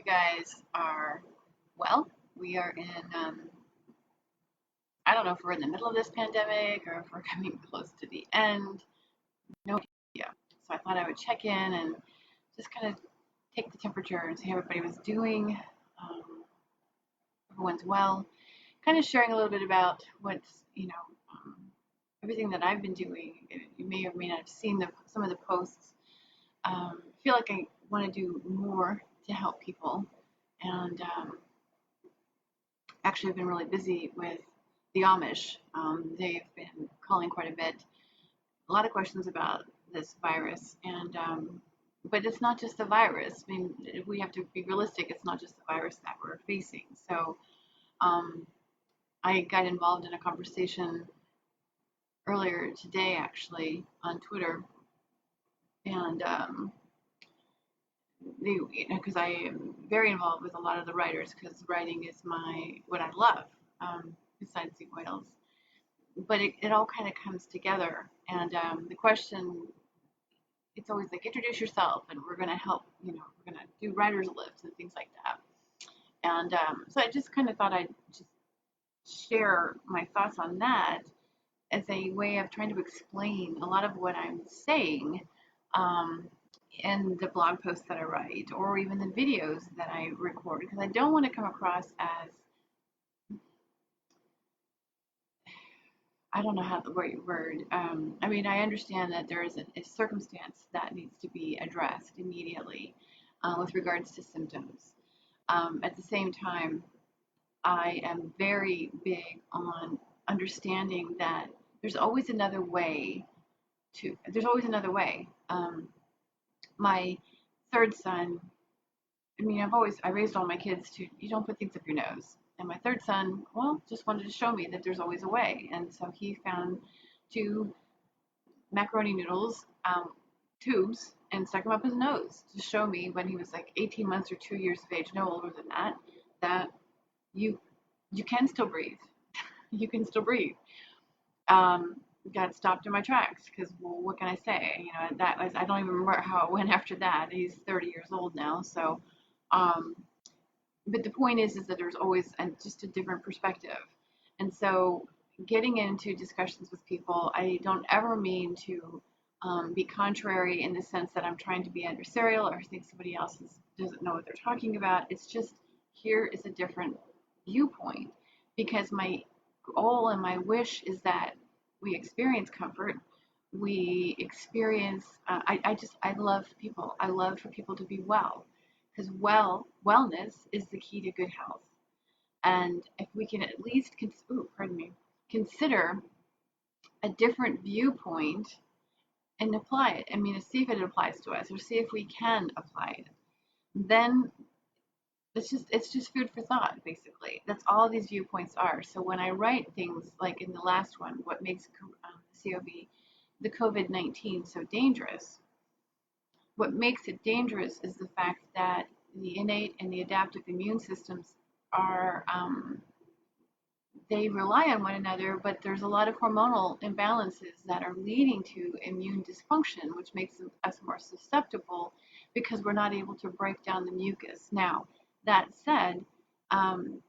guys are well. We are in, I don't know if we're in the middle of this pandemic or if we're coming close to the end. No idea. So I thought I would check in and just kind of take the temperature and see how everybody was doing. Um, Everyone's well. Kind of sharing a little bit about um, everything that I've been doing. You may or may not have seen some of the posts. I feel like I want to do more to help people. And actually, I've been really busy with the Amish. They've been calling quite a bit. A lot of questions about this virus, and but it's not just the virus. I mean, we have to be realistic. It's not just the virus that we're facing. So um, I got involved in a conversation earlier today, actually, on Twitter, and because I am very involved with a lot of the writers, because writing is what I love, besides the oils. But it all kind of comes together. And the question, it's always like, introduce yourself, and we're going to help, we're going to do writer's lists and things like that. And so I just kind of thought I'd just share my thoughts on that as a way of trying to explain a lot of what I'm saying um, in the blog posts that I write or even the videos that I record, because I don't want to come across as, I don't know how the word. I mean, I understand that there is a circumstance that needs to be addressed immediately with regards to symptoms. At the same time, I am very big on understanding that there's always another way there's always another way. My third son, I mean, I raised all my kids to, you don't put things up your nose. And my third son, well, just wanted to show me that there's always a way. And so he found two macaroni noodles tubes and stuck them up his nose to show me when he was like 18 months or 2 years of age, no older than that, that you you can still breathe. You can still breathe. Um, got stopped in my tracks because, well, what can I say? That was, I don't even remember how it went after that. He's 30 years old now, so um, but the point is that there's always just a different perspective. And so getting into discussions with people, I don't ever mean to be contrary in the sense that I'm trying to be adversarial or think somebody else doesn't know what they're talking about. It's just, here is a different viewpoint, because my goal and my wish is that we experience comfort. We experience, I love people. I love for people to be well, because wellness is the key to good health. And if we can at least consider a different viewpoint and apply it, I mean, see if it applies to us or see if we can apply it, then it's just food for thought, basically. That's all these viewpoints are. So when I write things like in the last one, what makes the COVID-19 so dangerous, what makes it dangerous is the fact that the innate and the adaptive immune systems are, they rely on one another, but there's a lot of hormonal imbalances that are leading to immune dysfunction, which makes us more susceptible because we're not able to break down the mucus. Now, that said, um,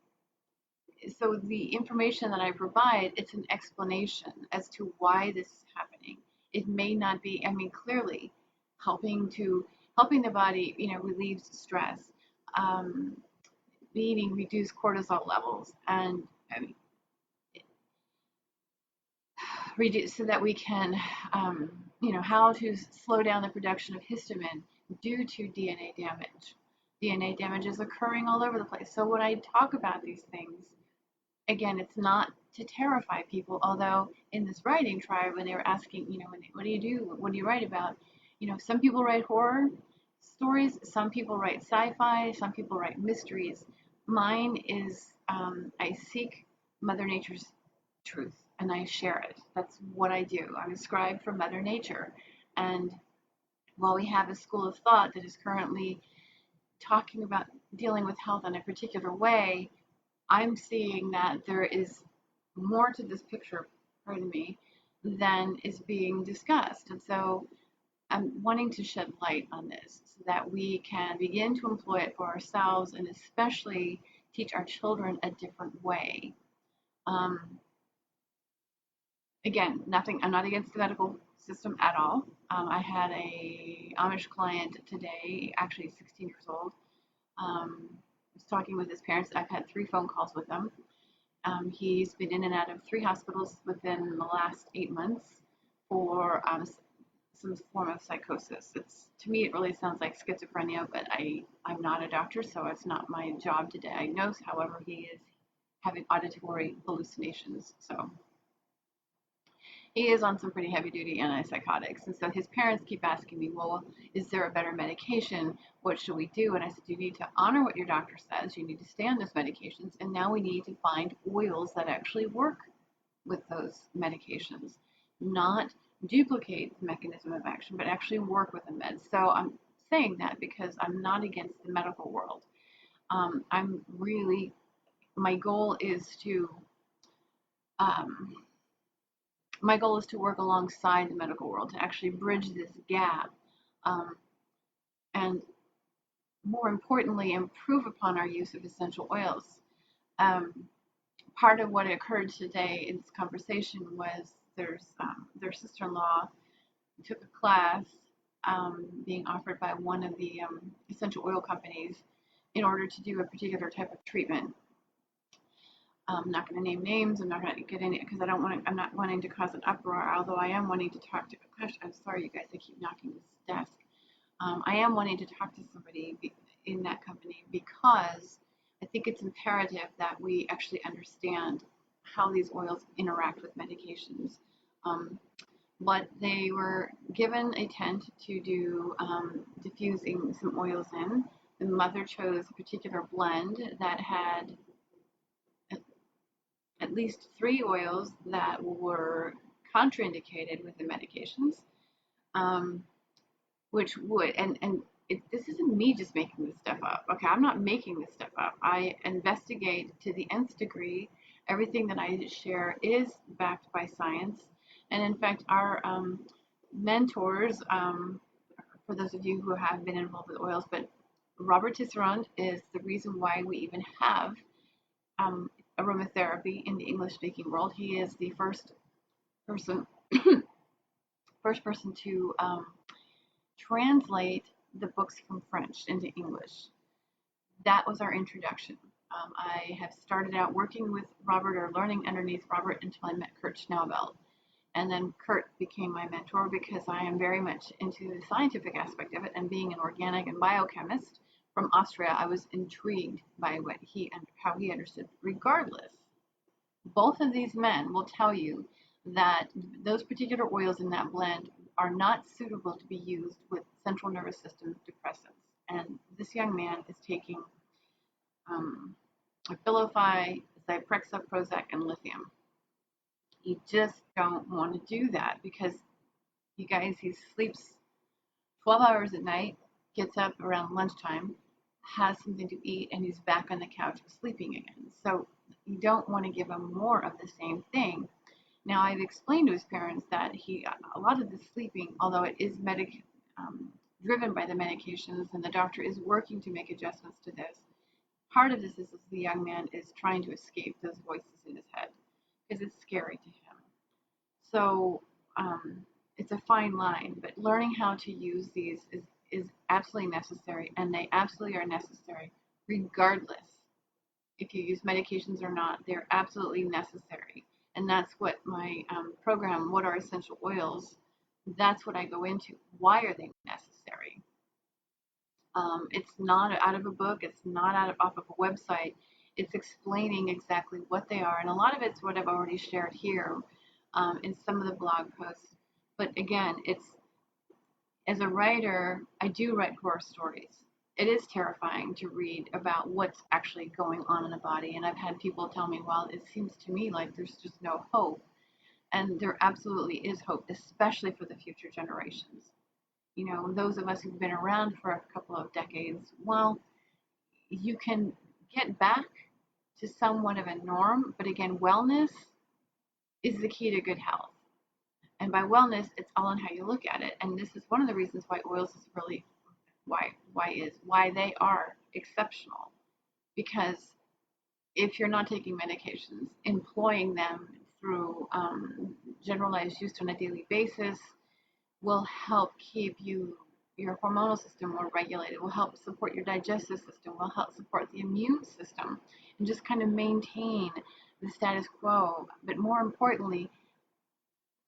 so the information that I provide, it's an explanation as to why this is happening. It may not be, I mean, clearly helping the body, relieves stress, um, meaning reduce cortisol levels, and I mean, reduce so that we can, how to slow down the production of histamine due to DNA damage. DNA damage is occurring all over the place. So when I talk about these things, again, it's not to terrify people, although in this writing tribe, when they were asking, what do you do? What do you write about? Some people write horror stories, some people write sci-fi, some people write mysteries. Mine is, I seek Mother Nature's truth and I share it. That's what I do. I'm a scribe for Mother Nature. And while we have a school of thought that is currently talking about dealing with health in a particular way, I'm seeing that there is more to this picture, pardon me, than is being discussed. And so I'm wanting to shed light on this so that we can begin to employ it for ourselves and especially teach our children a different way. Um, Again, nothing, I'm not against the medical system at all. I had a Amish client today, actually 16 years old. Was talking with his parents. I've had 3 phone calls with him. He's been in and out of 3 hospitals within the last 8 months for some form of psychosis. It's to me, it really sounds like schizophrenia, but I'm not a doctor, so it's not my job to diagnose. However, he is having auditory hallucinations, so he is on some pretty heavy duty antipsychotics. And so his parents keep asking me, well, is there a better medication? What should we do? And I said, you need to honor what your doctor says. You need to stay on those medications. And now we need to find oils that actually work with those medications, not duplicate the mechanism of action, but actually work with the meds. So I'm saying that because I'm not against the medical world. I'm really, my goal is to um, my goal is to work alongside the medical world to actually bridge this gap, um, and more importantly, improve upon our use of essential oils. Um, Part of what occurred today in this conversation was their sister-in-law took a class being offered by one of the essential oil companies in order to do a particular type of treatment. I'm not going to name names. I'm not going to get in it because I don't want to, I'm not wanting to cause an uproar, although I am wanting to talk to, gosh, I'm sorry, you guys, I keep knocking this desk. I am wanting to talk to somebody in that company because I think it's imperative that we actually understand how these oils interact with medications. Um, but they were given a tent to do diffusing some oils in. The mother chose a particular blend that had at least 3 oils that were contraindicated with the medications, um, which would, this isn't me just making this stuff up. Okay, I'm not making this stuff up. I investigate to the nth degree. Everything that I share is backed by science. And in fact, our mentors, for those of you who have been involved with oils, but Robert Tisserand is the reason why we even have um, aromatherapy in the English-speaking world. He is the person, first person to translate the books from French into English. That was our introduction. I have started out working with Robert or learning underneath Robert until I met Kurt Schnaubelt. And then Kurt became my mentor because I am very much into the scientific aspect of it, and being an organic and biochemist from Austria, I was intrigued by what he and how he understood. Regardless, both of these men will tell you that those particular oils in that blend are not suitable to be used with central nervous system depressants. And this young man is taking Abilify, Zyprexa, Prozac, and lithium. You just don't want to do that because you guys, he sleeps 12 hours at night, gets up around lunchtime, has something to eat, and he's back on the couch sleeping again. So you don't want to give him more of the same thing. Now, I've explained to his parents that a lot of the sleeping, although it is driven by the medications, and the doctor is working to make adjustments to this, part of this is the young man is trying to escape those voices in his head because it's scary to him. So it's a fine line, but learning how to use these is absolutely necessary, and they absolutely are necessary regardless if you use medications or not. They're absolutely necessary. And that's what my program, What Are Essential Oils, that's what I go into. Why are they necessary? It's not out of a book. It's not off of a website. It's explaining exactly what they are. And a lot of it's what I've already shared here in some of the blog posts. But again, as a writer, I do write horror stories. It is terrifying to read about what's actually going on in a body. And I've had people tell me, well, it seems to me like there's just no hope. And there absolutely is hope, especially for the future generations. You know, those of us who've been around for a couple of decades, well, you can get back to somewhat of a norm, but again, wellness is the key to good health. And by wellness, it's all in how you look at it. And this is one of the reasons why oils is really why they are exceptional. Because if you're not taking medications, employing them through generalized use on a daily basis will help keep your hormonal system more regulated, will help support your digestive system, will help support the immune system, and just kind of maintain the status quo. But more importantly,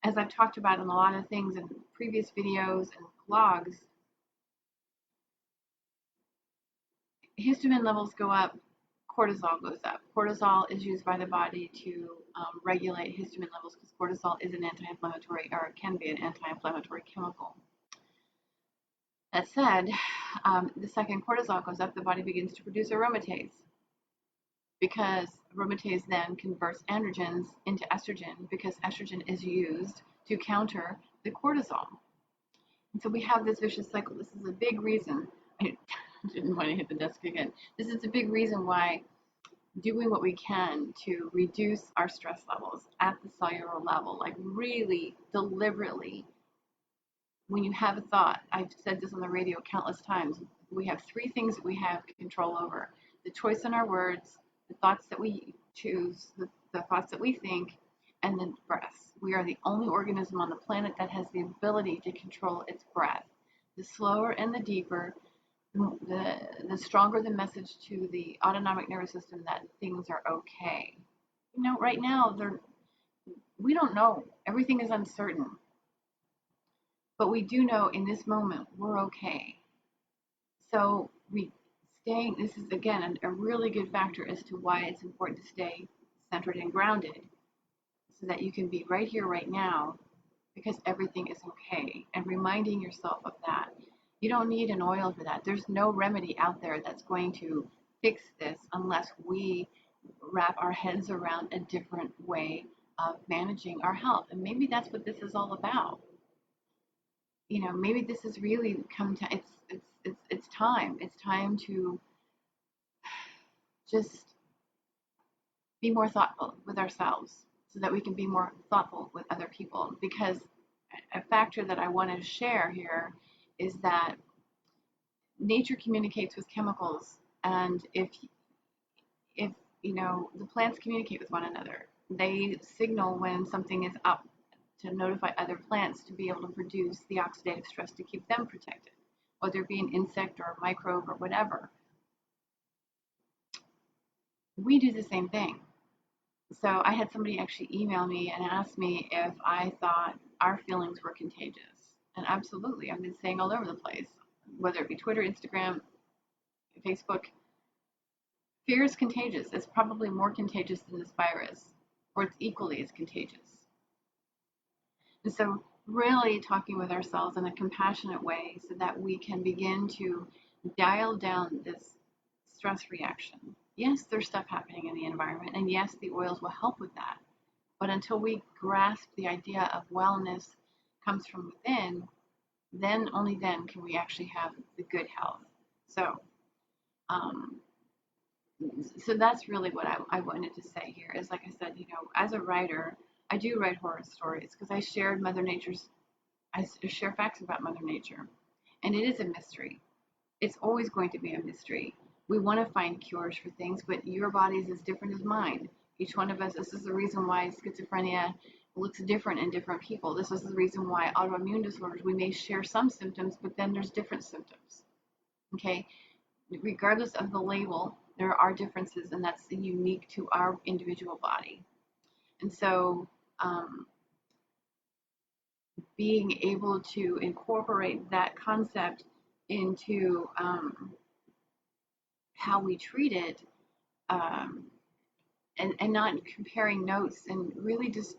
as I've talked about in a lot of things in previous videos and blogs, histamine levels go up, cortisol goes up. Cortisol is used by the body to regulate histamine levels because cortisol is an anti-inflammatory, or can be an anti-inflammatory chemical. That said, the second cortisol goes up, the body begins to produce aromatase because aromatase then converts androgens into estrogen because estrogen is used to counter the cortisol. And so we have this vicious cycle. This is a big reason. I didn't want to hit the desk again. This is a big reason why doing what we can to reduce our stress levels at the cellular level, like really deliberately. When you have a thought, I've said this on the radio countless times, we have three things that we have control over: the choice in our words, the thoughts that we choose, the thoughts that we think, and then breaths. We are the only organism on the planet that has the ability to control its breath. The slower and the deeper, the stronger the message to the autonomic nervous system that things are okay. Right now, we don't know. Everything is uncertain. But we do know in this moment we're okay. So this is again a really good factor as to why it's important to stay centered and grounded so that you can be right here, right now, because everything is okay. And reminding yourself of that. You don't need an oil for that. There's no remedy out there that's going to fix this unless we wrap our heads around a different way of managing our health. And maybe that's what this is all about. Maybe this has really come to it's time. It's time to just be more thoughtful with ourselves so that we can be more thoughtful with other people. Because a factor that I want to share here is that nature communicates with chemicals, and if the plants communicate with one another, they signal when something is up to notify other plants to be able to produce the oxidative stress to keep them protected, whether it be an insect or a microbe or whatever. We do the same thing. So I had somebody actually email me and ask me if I thought our feelings were contagious. And absolutely, I've been saying all over the place, whether it be Twitter, Instagram, Facebook, fear is contagious. It's probably more contagious than this virus, or it's equally as contagious. And so really talking with ourselves in a compassionate way so that we can begin to dial down this stress reaction. Yes, there's stuff happening in the environment, and yes, the oils will help with that. But until we grasp the idea of wellness comes from within, then only then can we actually have the good health. So, so that's really what I wanted to say here. Is like I said, as a writer, I do write horror stories because I share facts about Mother Nature, and it is a mystery. It's always going to be a mystery. We want to find cures for things, but your body is as different as mine. Each one of us, this is the reason why schizophrenia looks different in different people. This is the reason why autoimmune disorders, we may share some symptoms, but then there's different symptoms. Okay? Regardless of the label, there are differences, and that's unique to our individual body. And so, being able to incorporate that concept into how we treat it, and not comparing notes, and really just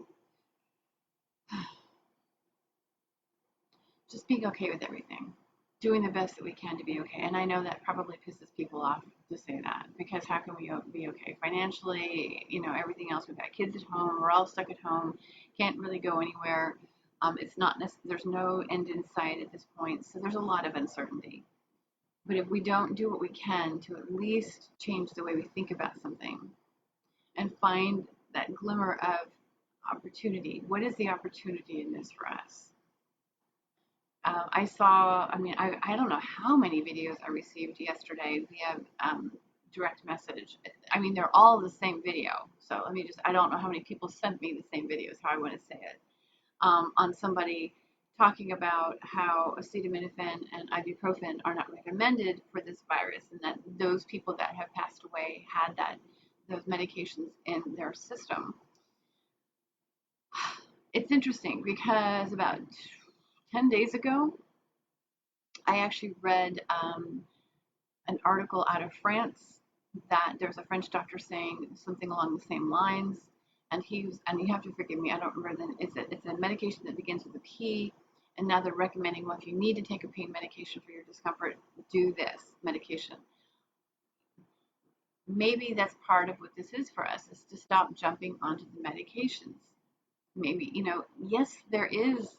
being okay with everything, doing the best that we can to be okay. And I know that probably pisses people off to say that, because how can we be okay financially? Everything else. We've got kids at home. We're all stuck at home. Can't really go anywhere. It's not there's no end in sight at this point. So there's a lot of uncertainty. But if we don't do what we can to at least change the way we think about something and find that glimmer of opportunity. What is the opportunity in this for us? I saw, I mean, I don't know how many videos I received yesterday via direct message. I mean, they're all the same video. So let me just, I don't know how many people sent me the same videos, how I want to say it, on somebody talking about how acetaminophen and ibuprofen are not recommended for this virus, and that those people that have passed away had those medications in their system. It's interesting because about 10 days ago, I actually read an article out of France that there's a French doctor saying something along the same lines. And and you have to forgive me, I don't remember it's a medication that begins with a P, and now they're recommending, well, if you need to take a pain medication for your discomfort, do this medication. Maybe that's part of what this is for us, is to stop jumping onto the medications. Maybe, yes, there is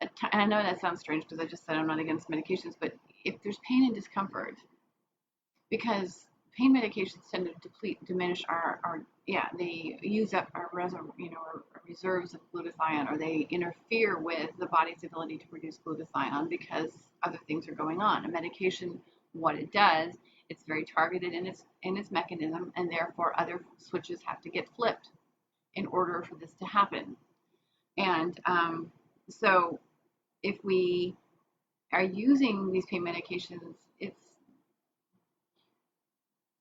and I know that sounds strange because I just said I'm not against medications, but if there's pain and discomfort, because pain medications tend to diminish yeah, they use up our reserves of glutathione, or they interfere with the body's ability to produce glutathione because other things are going on. A medication, what it does, it's very targeted in its mechanism, and therefore other switches have to get flipped in order for this to happen. And so if we are using these pain medications,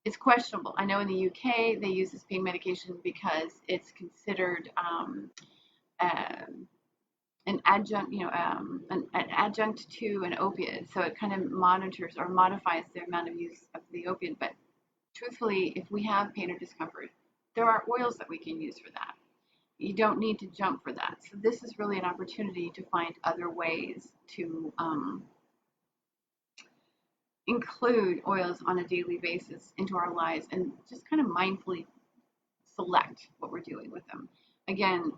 it's questionable. I know in the UK they use this pain medication because it's considered an adjunct, an adjunct to an opiate. So it kind of monitors or modifies the amount of use of the opiate. But truthfully, if we have pain or discomfort, there are oils that we can use for that. You don't need to jump for that. So this is really an opportunity to find other ways to include oils on a daily basis into our lives, and just kind of mindfully select what we're doing with them. Again,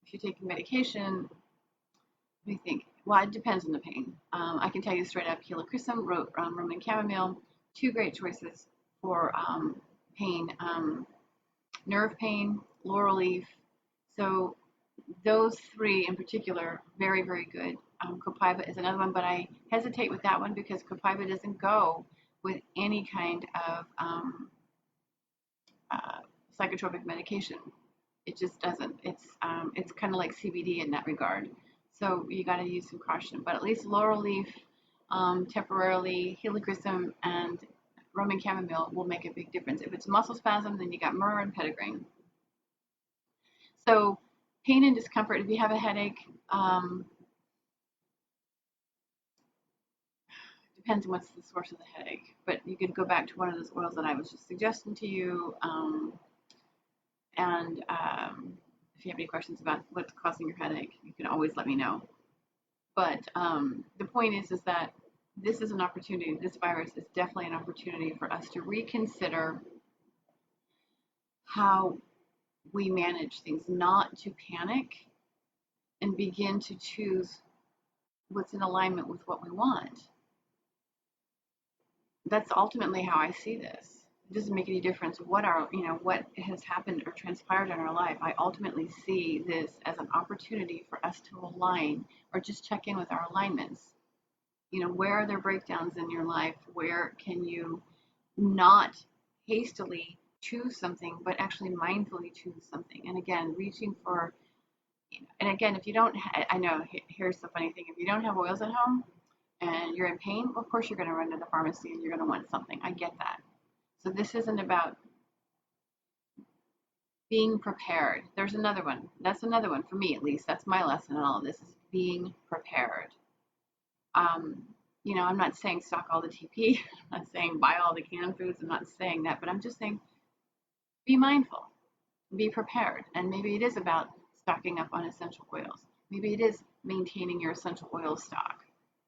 if you're taking medication, let me think. Well, it depends on the pain. I can tell you straight up, helichrysum, Roman chamomile, two great choices for pain. Nerve pain, laurel leaf. So those three in particular, very, very good. Copaiba is another one, but I hesitate with that one because Copaiba doesn't go with any kind of psychotropic medication. It just doesn't. It's kind of like CBD in that regard. So you got to use some caution. But at least laurel leaf, temporarily, helichrysum, and Roman chamomile will make a big difference. If it's muscle spasm, then you got myrrh and petitgrain. So pain and discomfort, if you have a headache, depends on what's the source of the headache. But you could go back to one of those oils that I was just suggesting to you. And if you have any questions about what's causing your headache, you can always let me know. But the point is that this is an opportunity. This virus is definitely an opportunity for us to reconsider how we manage things, not to panic, and begin to choose what's in alignment with what we want. That's ultimately how I see this. It doesn't make any difference what has happened or transpired in our life. I ultimately see this as an opportunity for us to align or just check in with our alignments. Where are there breakdowns in your life? Where can you not hastily choose something, but actually mindfully choose something? And again, reaching for, and again, if you don't, I know, here's the funny thing, if you don't have oils at home and you're in pain, of course you're going to run to the pharmacy and you're going to want something. I get that. So this isn't about being prepared. There's another one. That's another one for me, at least. That's my lesson in all of this, is being prepared. I'm not saying stock all the TP. I'm not saying buy all the canned foods. I'm not saying that, but I'm just saying be mindful, be prepared. And maybe it is about stocking up on essential oils. Maybe it is maintaining your essential oil stock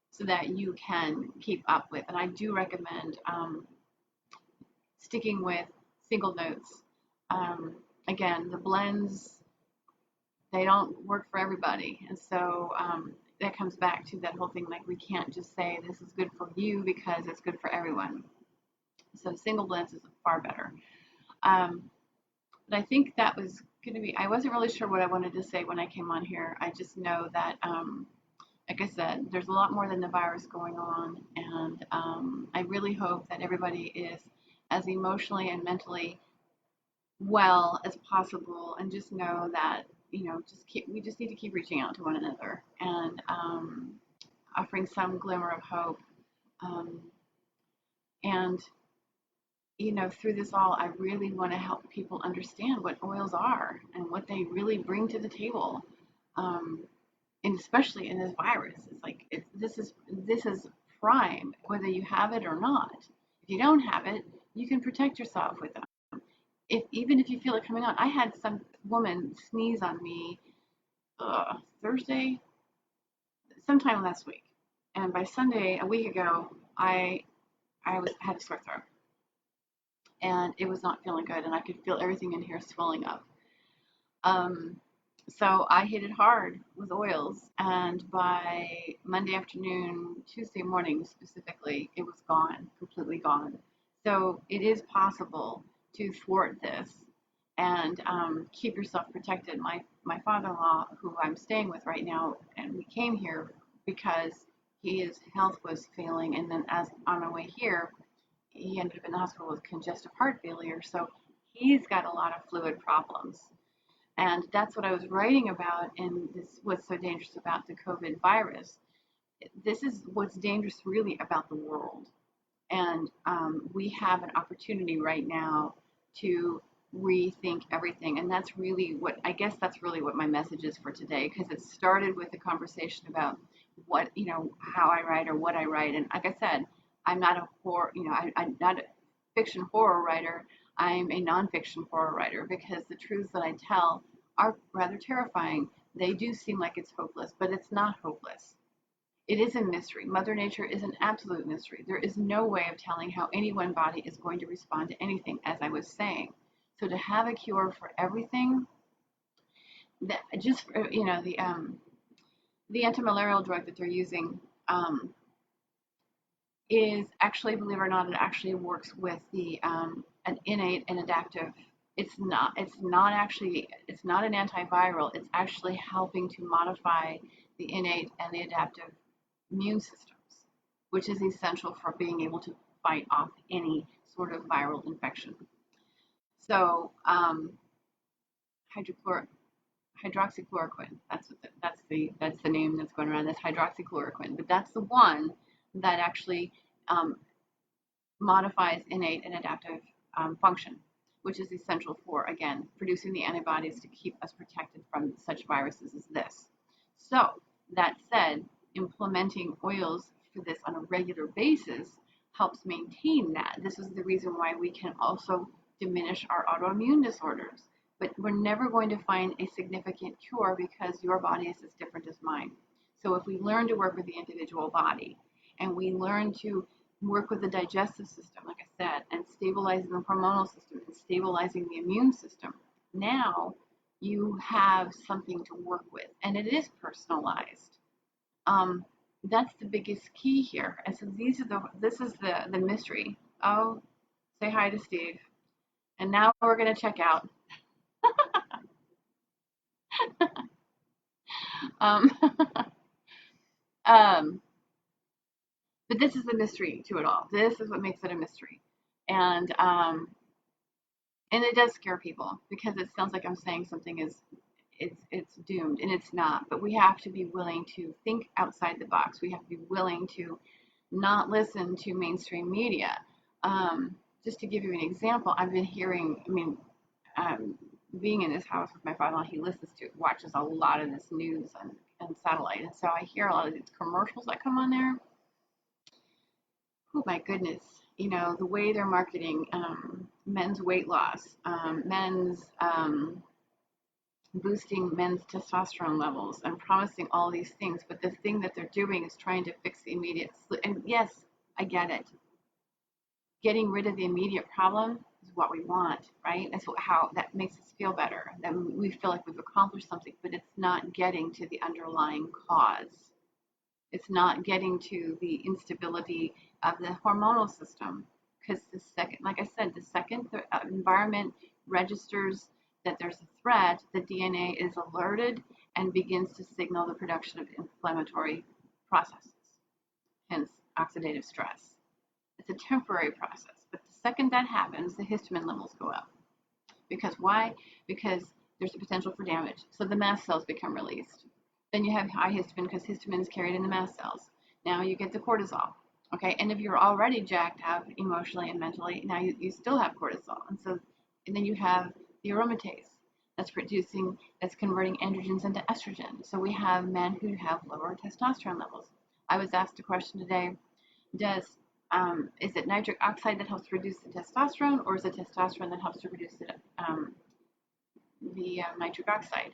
so that you can keep up with. And I do recommend sticking with single notes. Again, the blends, they don't work for everybody. And so that comes back to that whole thing, like we can't just say this is good for you because it's good for everyone. So single blends is far better. But I think that was going to be, I wasn't really sure what I wanted to say when I came on here. I just know that, like I said, there's a lot more than the virus going on. And I really hope that everybody is as emotionally and mentally well as possible, and just know that, we just need to keep reaching out to one another and offering some glimmer of hope. Um, and through this all, I really want to help people understand what oils are and what they really bring to the table. Um, and especially in this virus, it's like this is prime, whether you have it or not. If you don't have it, you can protect yourself with them. If even if you feel it coming on, I had some woman sneeze on me Thursday, sometime last week, and by Sunday a week ago, I was had a sore throat and it was not feeling good, and I could feel everything in here swelling up. Um, so I hit it hard with oils, and by Monday afternoon, Tuesday morning specifically, it was gone, completely gone. So it is possible to thwart this and keep yourself protected. My father-in-law, who I'm staying with right now, and we came here because his health was failing, and then as on my way here, he ended up in the hospital with congestive heart failure. So he's got a lot of fluid problems. And that's what I was writing about in this What's So Dangerous About the COVID Virus. This is what's dangerous really about the world. And we have an opportunity right now to rethink everything. And that's really what, I guess that's really what my message is for today, because it started with a conversation about how I write or what I write. And like I said, I'm not a horror, I'm not a fiction horror writer. I'm a nonfiction horror writer because the truths that I tell are rather terrifying. They do seem like it's hopeless, but it's not hopeless. It is a mystery. Mother Nature is an absolute mystery. There is no way of telling how any one body is going to respond to anything, as I was saying. So to have a cure for everything, that just the antimalarial drug that they're using is actually, believe it or not, it actually works with the an innate and adaptive. It's not. It's not actually. It's not an antiviral. It's actually helping to modify the innate and the adaptive immune systems, which is essential for being able to fight off any sort of viral infection. So, hydrochlor hydroxychloroquine. That's the name that's going around. That's hydroxychloroquine, but that's the one that actually um, modifies innate and adaptive function, which is essential for, again, producing the antibodies to keep us protected from such viruses as this. So, that said, implementing oils for this on a regular basis helps maintain that. This is the reason why we can also diminish our autoimmune disorders. But we're never going to find a significant cure because your body is as different as mine. So if we learn to work with the individual body and we learn to work with the digestive system, like I said, and stabilizing the hormonal system and stabilizing the immune system, now you have something to work with, and it is personalized. Um, that's the biggest key here. And so this is the mystery. Oh, say hi to Steve. And now we're gonna check out. Um, um, but this is the mystery to it all. This is what makes it a mystery, and and it does scare people because it sounds like I'm saying something is it's doomed, and it's not. But we have to be willing to think outside the box. We have to be willing to not listen to mainstream media. Just to give you an example, I've been hearing. I mean, um, being in this house with my father-in-law, he watches a lot of this news and satellite, and so I hear a lot of these commercials that come on there. Oh my goodness, the way they're marketing men's weight loss, men's boosting men's testosterone levels and promising all these things, but the thing that they're doing is trying to fix the immediate. And yes, I get it. Getting rid of the immediate problem is what we want, right? How that makes us feel better. That we feel like we've accomplished something, but it's not getting to the underlying cause. It's not getting to the instability of the hormonal system, because the second, like I said, the second the environment registers that there's a threat, the DNA is alerted and begins to signal the production of inflammatory processes, hence oxidative stress. It's a temporary process, but the second that happens, the histamine levels go up. Because why? Because there's a potential for damage. So the mast cells become released. Then you have high histamine because histamine is carried in the mast cells. Now you get the cortisol. Okay, and if you're already jacked up emotionally and mentally, now you still have cortisol. And then you have the aromatase that's converting androgens into estrogen. So we have men who have lower testosterone levels. I was asked a question today, is it nitric oxide that helps reduce the testosterone, or is it testosterone that helps to reduce the nitric oxide?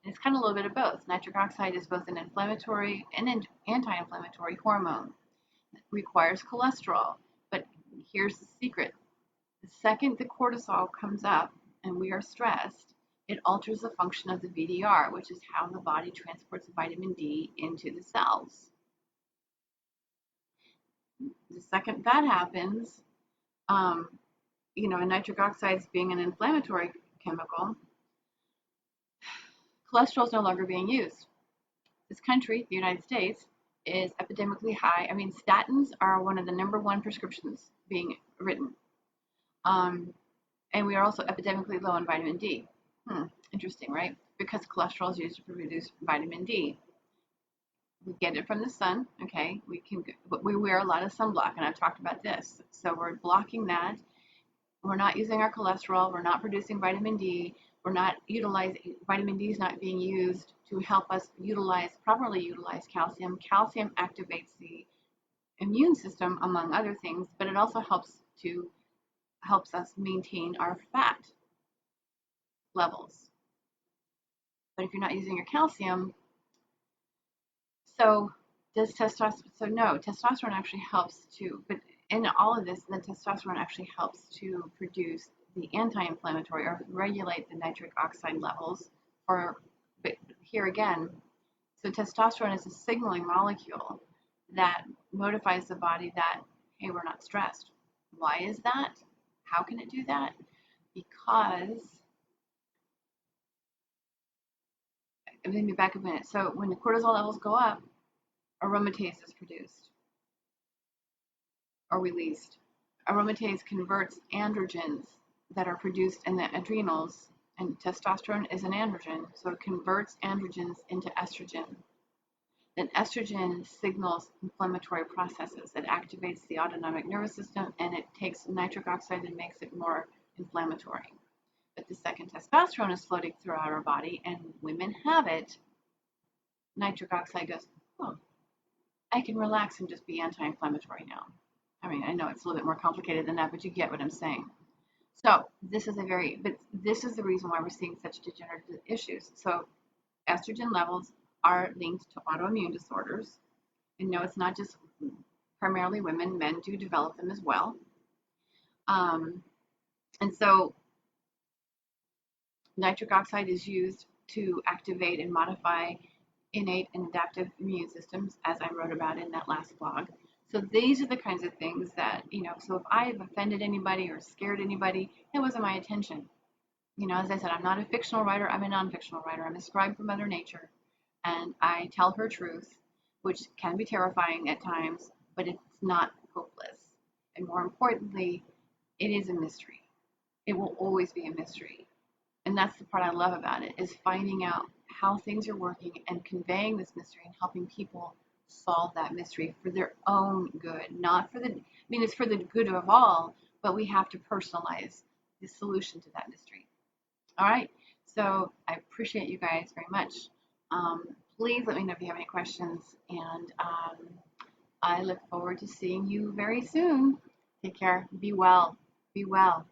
And it's kind of a little bit of both. Nitric oxide is both an inflammatory and an anti-inflammatory hormone. It requires cholesterol, but here's the secret. The second the cortisol comes up and we are stressed, it alters the function of the VDR, which is how the body transports vitamin D into the cells. The second that happens, and nitric oxide being an inflammatory chemical, cholesterol is no longer being used. This country, the United States, is epidemically high. I mean, statins are one of the #1 prescriptions being written. And we are also epidemically low on vitamin D. Interesting, right? Because cholesterol is used to produce vitamin D. We get it from the sun, okay? But we wear a lot of sunblock, and I've talked about this. So we're blocking that. We're not using our cholesterol. We're not producing vitamin D. We're not utilizing, vitamin D is not being used to help us properly utilize calcium. Calcium activates the immune system, among other things, but it also helps us maintain our fat levels. But if you're not using your calcium, no, testosterone actually helps but in all of this, the testosterone actually helps to produce the anti-inflammatory or regulate the nitric oxide levels. But here again, so testosterone is a signaling molecule that notifies the body that, hey, we're not stressed. Why is that? How can it do that? Because, let me back a minute. So when the cortisol levels go up, aromatase is produced or released. Aromatase converts androgens that are produced in the adrenals, and testosterone is an androgen, so it converts androgens into estrogen. Then estrogen signals inflammatory processes. It activates the autonomic nervous system, and it takes nitric oxide and makes it more inflammatory. But the second testosterone is floating throughout our body, and women have it, nitric oxide goes, oh, I can relax and just be anti-inflammatory now. I mean, I know it's a little bit more complicated than that, but you get what I'm saying. So this is the reason why we're seeing such degenerative issues. So estrogen levels are linked to autoimmune disorders. And no, it's not just primarily women. Men do develop them as well. And so nitric oxide is used to activate and modify innate and adaptive immune systems, as I wrote about in that last blog. So these are the kinds of things that, so if I've offended anybody or scared anybody, it wasn't my intention. As I said, I'm not a fictional writer, I'm a non-fictional writer. I'm a scribe from Mother Nature, and I tell her truth, which can be terrifying at times, but it's not hopeless. And more importantly, it is a mystery. It will always be a mystery. And that's the part I love about it, is finding out how things are working and conveying this mystery and helping people solve that mystery for their own good, not for it's for the good of all, but we have to personalize the solution to that mystery. All right, so I appreciate you guys very much. Please let me know if you have any questions, and I look forward to seeing you very soon. Take care. Be well. Be well.